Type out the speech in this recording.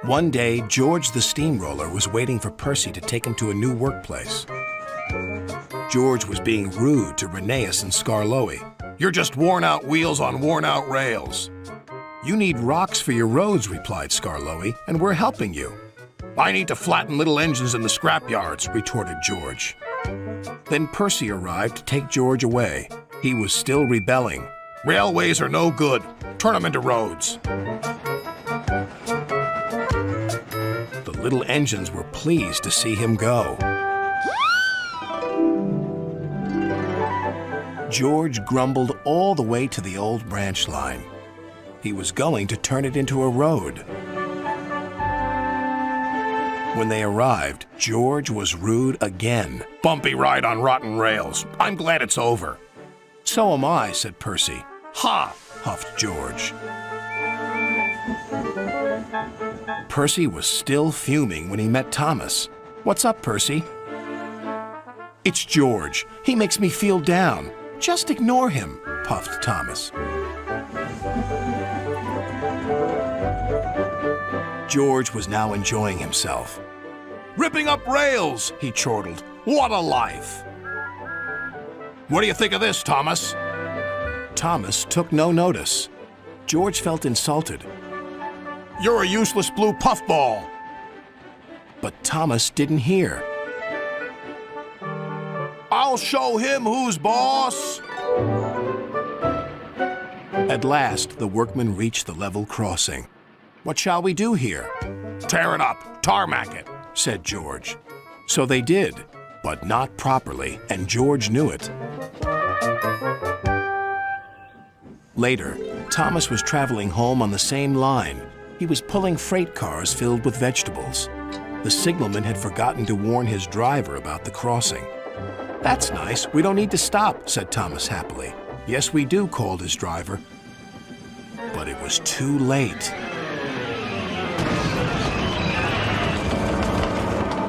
One day, George the steamroller was waiting for Percy to take him to a new workplace. George was being rude to Rheneas and Skarloey. "You're just worn-out wheels on worn-out rails." "You need rocks for your roads," replied Skarloey, "and we're helping you." "I need to flatten little engines in the scrapyards," retorted George. Then Percy arrived to take George away. He was still rebelling. "Railways are no good. Turn them into roads." The little engines were pleased to see him go. George grumbled all the way to the old branch line. He was going to turn it into a road. When they arrived, George was rude again. "Bumpy ride on rotten rails. I'm glad it's over." "So am I," said Percy. "Ha!" huffed George. Percy was still fuming when he met Thomas. "What's up, Percy?" "It's George. He makes me feel down." "Just ignore him," puffed Thomas. George was now enjoying himself. "Ripping up rails," he chortled. "What a life!" "What do you think of this, Thomas?" Thomas took no notice. George felt insulted. "You're a useless blue puffball." But Thomas didn't hear. "I'll show him who's boss." At last, the workmen reached the level crossing. "What shall we do here?" "Tear it up, tarmac it," said George. So they did, but not properly, and George knew it. Later, Thomas was traveling home on the same line. He was pulling freight cars filled with vegetables. The signalman had forgotten to warn his driver about the crossing. "That's nice. We don't need to stop," said Thomas happily. "Yes, we do," called his driver. But it was too late.